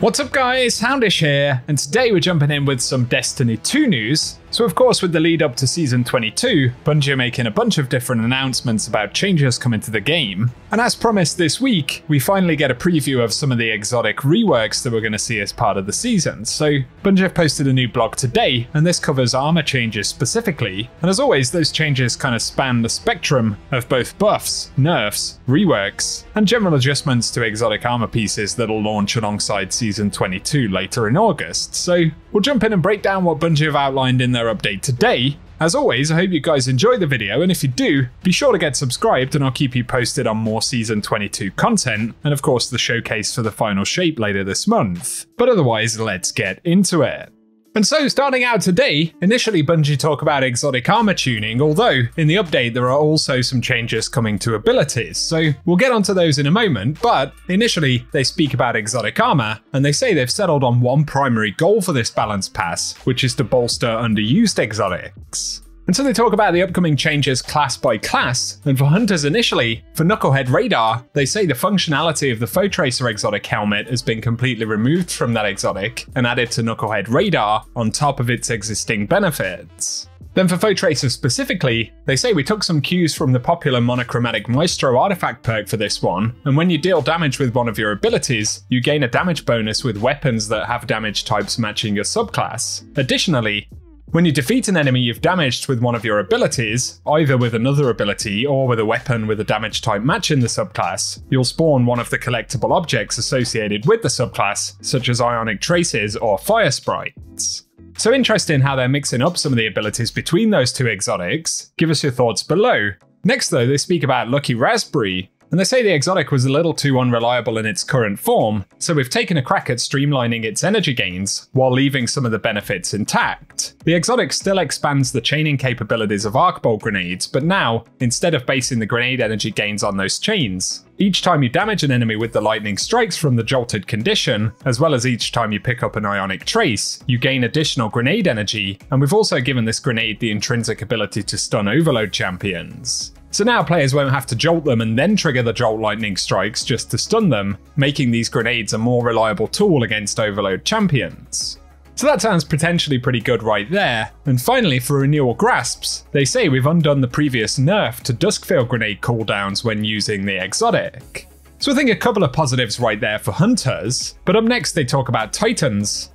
What's up guys, Houndish here, and today we're jumping in with some Destiny 2 news. So of course with the lead up to Season 22, Bungie are making a bunch of different announcements about changes coming to the game. And as promised this week, we finally get a preview of some of the exotic reworks that we're going to see as part of the season. So Bungie have posted a new blog today, and this covers armor changes specifically. And as always, those changes kind of span the spectrum of both buffs, nerfs, reworks, and general adjustments to exotic armor pieces that'll launch alongside Season 22 later in August. So we'll jump in and break down what Bungie have outlined in their update today. As always, I hope you guys enjoy the video, and if you do, be sure to get subscribed and I'll keep you posted on more Season 22 content, and of course the showcase for the final shape later this month. But otherwise, let's get into it. And so, starting out today, initially Bungie talk about exotic armor tuning, although in the update there are also some changes coming to abilities, so we'll get onto those in a moment, but initially they speak about exotic armor, and they say they've settled on one primary goal for this balance pass, which is to bolster underused exotics. And so they talk about the upcoming changes class by class, and for hunters initially, for Knucklehead Radar, they say the functionality of the Foe Tracer exotic helmet has been completely removed from that exotic and added to Knucklehead Radar on top of its existing benefits. Then for Foe Tracer specifically, they say we took some cues from the popular monochromatic Maestro artifact perk for this one, and when you deal damage with one of your abilities, you gain a damage bonus with weapons that have damage types matching your subclass. Additionally, when you defeat an enemy you've damaged with one of your abilities, either with another ability or with a weapon with a damage type matching the subclass, you'll spawn one of the collectible objects associated with the subclass, such as ionic traces or fire sprites. So interesting how they're mixing up some of the abilities between those two exotics. Give us your thoughts below. Next though, they speak about Lucky Raspberry, and they say the exotic was a little too unreliable in its current form, so we've taken a crack at streamlining its energy gains while leaving some of the benefits intact. The exotic still expands the chaining capabilities of arc bolt grenades, but now, instead of basing the grenade energy gains on those chains, each time you damage an enemy with the lightning strikes from the jolted condition, as well as each time you pick up an ionic trace, you gain additional grenade energy, and we've also given this grenade the intrinsic ability to stun overload champions. So now players won't have to jolt them and then trigger the jolt lightning strikes just to stun them, making these grenades a more reliable tool against overload champions. So that sounds potentially pretty good right there. And finally, for Renewal Grasps, they say we've undone the previous nerf to Duskfield grenade cooldowns when using the exotic. So I think a couple of positives right there for hunters, but up next they talk about Titans.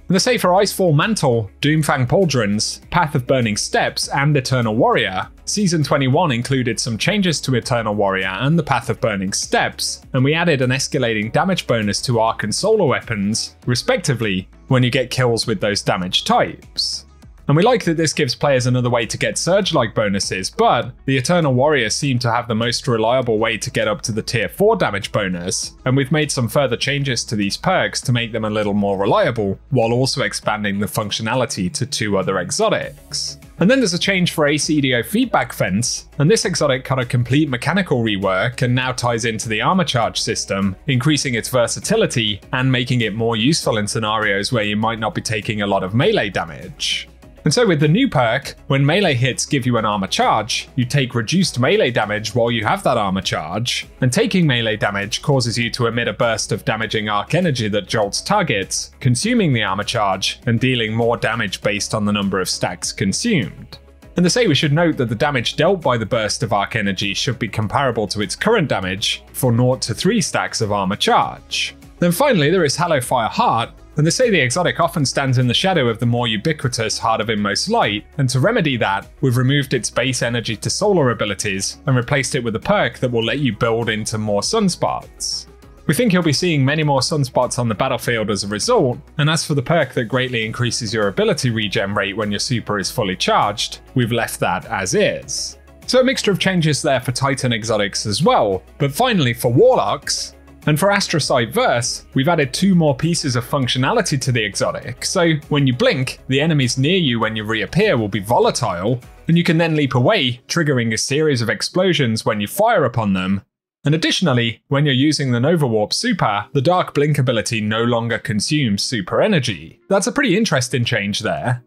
And they say for Icefall Mantle, Doomfang Pauldrons, Path of Burning Steps, and Eternal Warrior, Season 21 included some changes to Eternal Warrior and the Path of Burning Steps, and we added an escalating damage bonus to Arc and Solar weapons, respectively, when you get kills with those damage types. And we like that this gives players another way to get Surge-like bonuses, but the Eternal Warrior seemed to have the most reliable way to get up to the Tier 4 damage bonus, and we've made some further changes to these perks to make them a little more reliable, while also expanding the functionality to 2 other exotics. And then there's a change for ACDO Feedback Fence, and this exotic got a complete mechanical rework and now ties into the armor charge system, increasing its versatility and making it more useful in scenarios where you might not be taking a lot of melee damage. And so with the new perk, when melee hits give you an armor charge, you take reduced melee damage while you have that armor charge, and taking melee damage causes you to emit a burst of damaging arc energy that jolts targets, consuming the armor charge, and dealing more damage based on the number of stacks consumed. And they say we should note that the damage dealt by the burst of arc energy should be comparable to its current damage for 0 to 3 stacks of armor charge. Then finally there is Hallowfire Heart, and they say the exotic often stands in the shadow of the more ubiquitous Heart of Inmost Light, and to remedy that, we've removed its base energy to solar abilities and replaced it with a perk that will let you build into more sunspots. We think you'll be seeing many more sunspots on the battlefield as a result, and as for the perk that greatly increases your ability regen rate when your super is fully charged, we've left that as is. So a mixture of changes there for Titan exotics as well, but finally for Warlocks, and for Astrocyte Verse, we've added 2 more pieces of functionality to the exotic, so when you blink, the enemies near you when you reappear will be volatile, and you can then leap away, triggering a series of explosions when you fire upon them. And additionally, when you're using the Nova Warp Super, the Dark Blink ability no longer consumes super energy. That's a pretty interesting change there.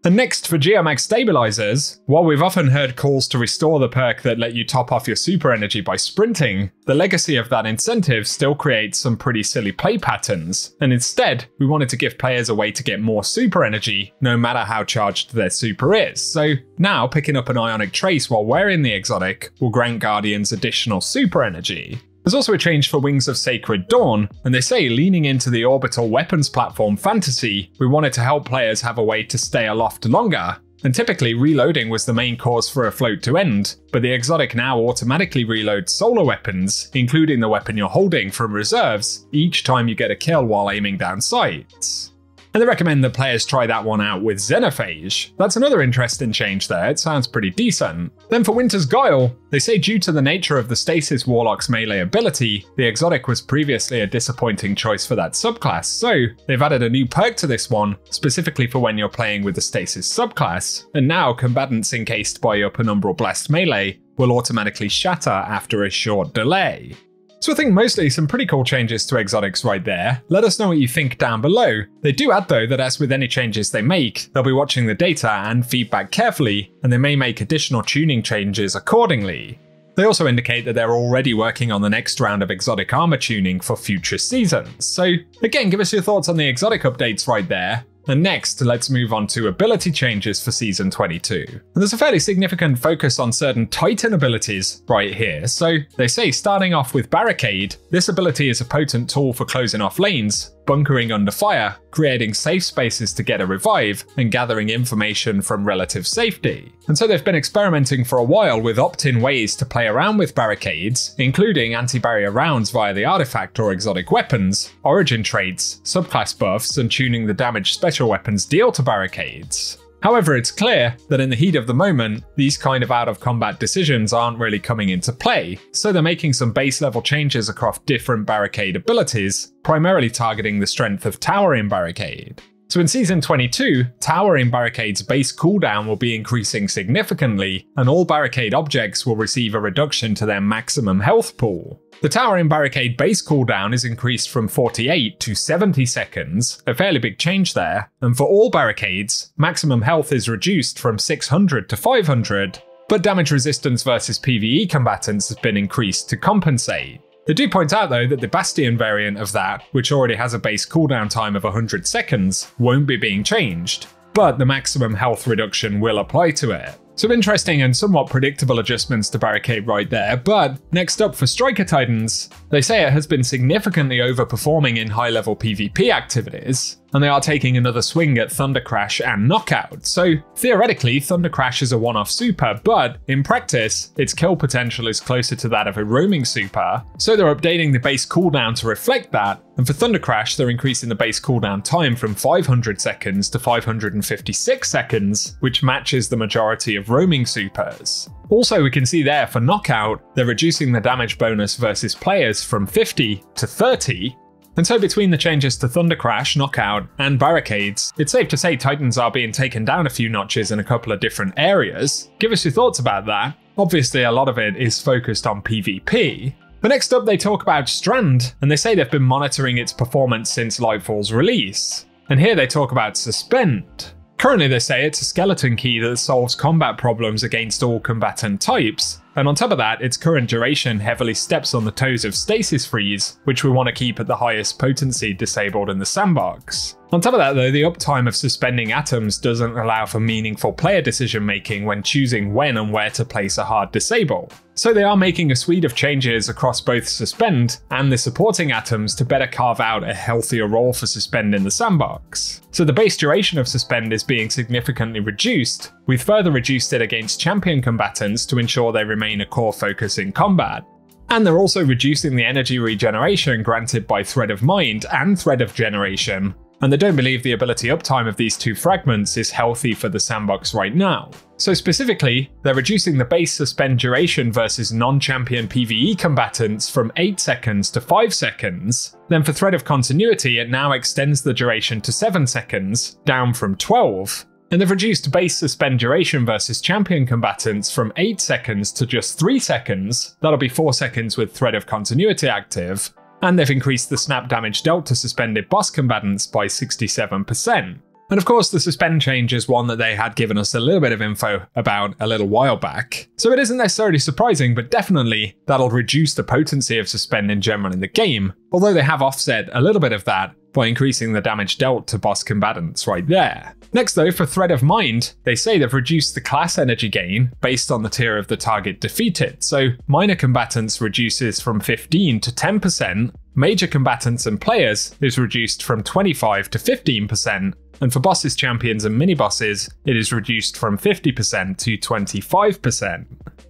And next for geomax stabilizers, while we've often heard calls to restore the perk that let you top off your super energy by sprinting, the legacy of that incentive still creates some pretty silly play patterns, and instead we wanted to give players a way to get more super energy no matter how charged their super is. So now picking up an ionic trace while wearing the exotic will grant guardians additional super energy. There's also a change for Wings of Sacred Dawn, and they say leaning into the orbital weapons platform fantasy, we wanted to help players have a way to stay aloft longer. And typically reloading was the main cause for a float to end, but the exotic now automatically reloads solo weapons, including the weapon you're holding from reserves, each time you get a kill while aiming down sights. And they recommend that players try that one out with Xenophage. That's another interesting change there, it sounds pretty decent. Then for Winter's Guile, they say due to the nature of the Stasis Warlock's melee ability, the exotic was previously a disappointing choice for that subclass, so they've added a new perk to this one, specifically for when you're playing with the Stasis subclass, and now combatants encased by your Penumbral Blast melee will automatically shatter after a short delay. So I think mostly some pretty cool changes to exotics right there. Let us know what you think down below. They do add though that as with any changes they make, they'll be watching the data and feedback carefully, and they may make additional tuning changes accordingly. They also indicate that they're already working on the next round of exotic armor tuning for future seasons. So again, give us your thoughts on the exotic updates right there. And next, let's move on to ability changes for Season 22. And there's a fairly significant focus on certain Titan abilities right here. So they say starting off with Barricade, this ability is a potent tool for closing off lanes, bunkering under fire, creating safe spaces to get a revive, and gathering information from relative safety. And so they've been experimenting for a while with opt-in ways to play around with barricades, including anti-barrier rounds via the artifact or exotic weapons, origin traits, subclass buffs, and tuning the damage special weapons deal to barricades. However, it's clear that in the heat of the moment, these kind of out-of-combat decisions aren't really coming into play, so they're making some base-level changes across different barricade abilities, primarily targeting the strength of Towering Barricade. So in Season 22, Towering Barricade's base cooldown will be increasing significantly, and all barricade objects will receive a reduction to their maximum health pool. The Towering Barricade base cooldown is increased from 48 to 70 seconds, a fairly big change there, and for all barricades, maximum health is reduced from 600 to 500, but damage resistance versus PvE combatants has been increased to compensate. They do point out though that the Bastion variant of that, which already has a base cooldown time of 100 seconds, won't be being changed, but the maximum health reduction will apply to it. Some interesting and somewhat predictable adjustments to Barricade right there, but next up for Striker Titans, they say it has been significantly overperforming in high-level PvP activities, and they are taking another swing at Thunder Crash and Knockout. So theoretically, Thunder Crash is a one-off super, but in practice, its kill potential is closer to that of a roaming super, so they're updating the base cooldown to reflect that, and for Thunder Crash, they're increasing the base cooldown time from 500 seconds to 556 seconds, which matches the majority of roaming supers. Also, we can see there for Knockout, they're reducing the damage bonus versus players from 50 to 30. And so between the changes to Thunder Crash, Knockout, and Barricades, it's safe to say Titans are being taken down a few notches in a couple of different areas. Give us your thoughts about that. Obviously, a lot of it is focused on PvP. But next up, they talk about Strand, and they say they've been monitoring its performance since Lightfall's release. And here they talk about Suspend. Currently, they say it's a skeleton key that solves combat problems against all combatant types, and on top of that, its current duration heavily steps on the toes of Stasis Freeze, which we want to keep at the highest potency disabled in the sandbox. On top of that though, the uptime of suspending atoms doesn't allow for meaningful player decision making when choosing when and where to place a hard disable. So they are making a suite of changes across both Suspend and the supporting atoms to better carve out a healthier role for Suspend in the sandbox. So the base duration of Suspend is being significantly reduced. We've further reduced it against champion combatants to ensure they remain a core focus in combat. And they're also reducing the energy regeneration granted by Thread of Mind and Thread of Generation, and they don't believe the ability uptime of these two fragments is healthy for the sandbox right now. So specifically, they're reducing the base Suspend duration versus non-champion PvE combatants from 8 seconds to 5 seconds. Then for Thread of Continuity, it now extends the duration to 7 seconds, down from 12. And they've reduced base Suspend duration versus champion combatants from 8 seconds to just 3 seconds, that'll be 4 seconds with Thread of Continuity active, and they've increased the snap damage dealt to suspended boss combatants by 67%. And of course, the Suspend change is one that they had given us a little bit of info about a little while back. So it isn't necessarily surprising, but definitely that'll reduce the potency of Suspend in general in the game, although they have offset a little bit of that by increasing the damage dealt to boss combatants right there. Next though, for Thread of Mind, they say they've reduced the class energy gain based on the tier of the target defeated, so minor combatants reduces from 15 to 10%, major combatants and players is reduced from 25 to 15%, and for bosses, champions and mini-bosses, it is reduced from 50% to 25%.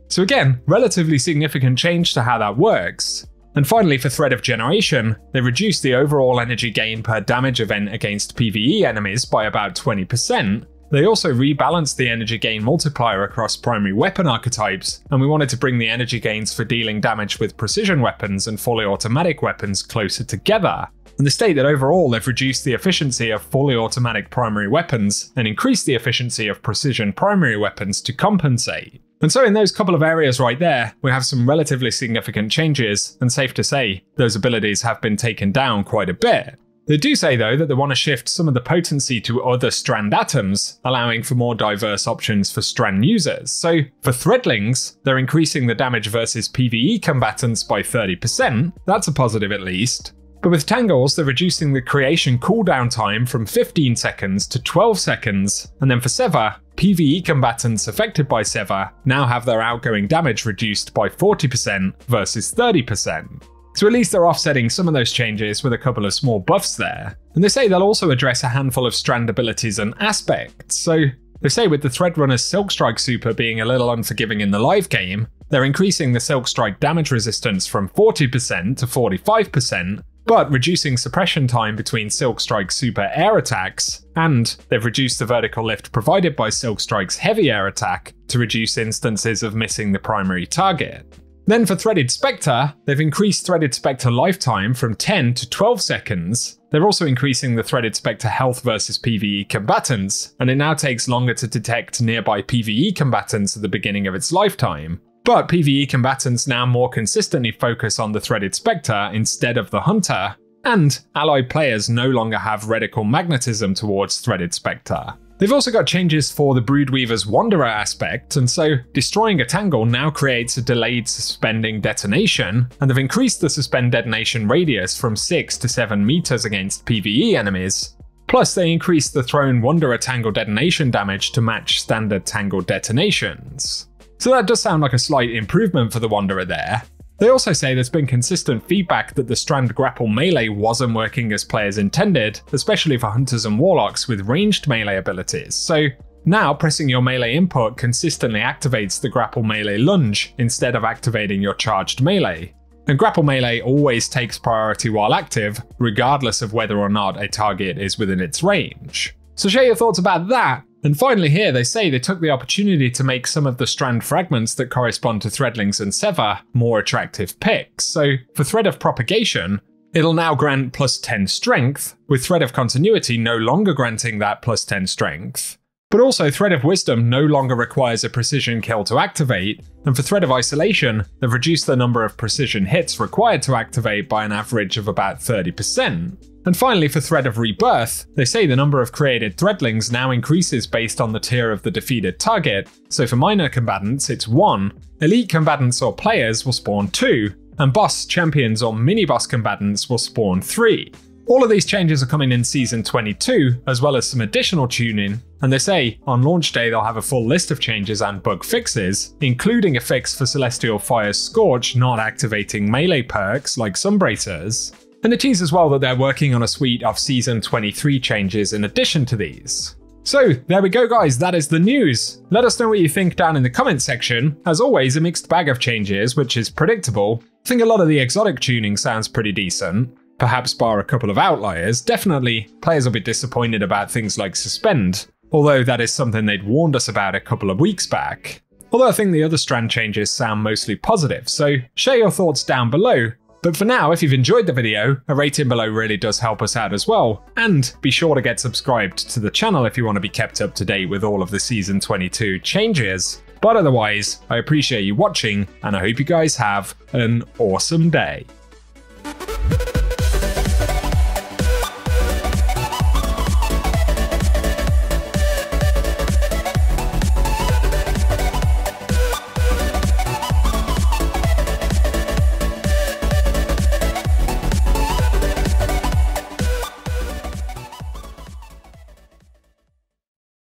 So again, relatively significant change to how that works. And finally, for Thread of Generation, they reduced the overall energy gain per damage event against PvE enemies by about 20%. They also rebalanced the energy gain multiplier across primary weapon archetypes, and we wanted to bring the energy gains for dealing damage with precision weapons and fully automatic weapons closer together. And they state that overall they've reduced the efficiency of fully automatic primary weapons and increased the efficiency of precision primary weapons to compensate. And so in those couple of areas right there, we have some relatively significant changes, and safe to say, those abilities have been taken down quite a bit. They do say though that they want to shift some of the potency to other Strand atoms, allowing for more diverse options for Strand users. So for Threadlings, they're increasing the damage versus PvE combatants by 30%, that's a positive at least. But with Tangles, they're reducing the creation cooldown time from 15 seconds to 12 seconds, and then for Sever, PvE combatants affected by Sever now have their outgoing damage reduced by 40% versus 30%. So at least they're offsetting some of those changes with a couple of small buffs there. And they say they'll also address a handful of Strand abilities and aspects. So they say with the Threadrunner's Silk Strike super being a little unforgiving in the live game, they're increasing the Silk Strike damage resistance from 40% to 45%, but reducing suppression time between Silk Strike's super air attacks, and they've reduced the vertical lift provided by Silk Strike's heavy air attack to reduce instances of missing the primary target. Then for Threaded Spectre, they've increased Threaded Spectre lifetime from 10 to 12 seconds. They're also increasing the Threaded Spectre health versus PvE combatants, and it now takes longer to detect nearby PvE combatants at the beginning of its lifetime. But PvE combatants now more consistently focus on the Threaded Spectre instead of the Hunter, and allied players no longer have reticle magnetism towards Threaded Spectre. They've also got changes for the Broodweaver's Wanderer aspect, and so destroying a Tangle now creates a delayed suspending detonation, and they've increased the suspend detonation radius from 6 to 7 meters against PvE enemies. Plus, they increased the thrown Wanderer Tangle detonation damage to match standard Tangle detonations. So that does sound like a slight improvement for the Wanderer there. They also say there's been consistent feedback that the Strand grapple melee wasn't working as players intended, especially for Hunters and Warlocks with ranged melee abilities. So now pressing your melee input consistently activates the grapple melee lunge instead of activating your charged melee. And grapple melee always takes priority while active, regardless of whether or not a target is within its range. So share your thoughts about that. And finally here, they say they took the opportunity to make some of the Strand fragments that correspond to Threadlings and Sever more attractive picks. So for Thread of Propagation, it'll now grant plus 10 strength, with Thread of Continuity no longer granting that plus 10 strength. But also Thread of Wisdom no longer requires a precision kill to activate, and for Thread of Isolation, they've reduced the number of precision hits required to activate by an average of about 30%. And finally, for Thread of Rebirth, they say the number of created Threadlings now increases based on the tier of the defeated target, so for minor combatants it's 1, elite combatants or players will spawn 2, and boss, champions or mini-boss combatants will spawn 3. All of these changes are coming in Season 22, as well as some additional tuning, and they say on launch day they'll have a full list of changes and bug fixes, including a fix for Celestial Fire's Scorch not activating melee perks like Sunbracers. And they tease as well that they're working on a suite of Season 23 changes in addition to these. So there we go guys, that is the news. Let us know what you think down in the comments section. As always, a mixed bag of changes, which is predictable. I think a lot of the exotic tuning sounds pretty decent, perhaps bar a couple of outliers. Definitely, players will be disappointed about things like Suspend, although that is something they'd warned us about a couple of weeks back. Although I think the other Strand changes sound mostly positive, so share your thoughts down below. But for now, if you've enjoyed the video, a rating below really does help us out as well, and be sure to get subscribed to the channel if you want to be kept up to date with all of the Season 22 changes. But otherwise, I appreciate you watching, and I hope you guys have an awesome day.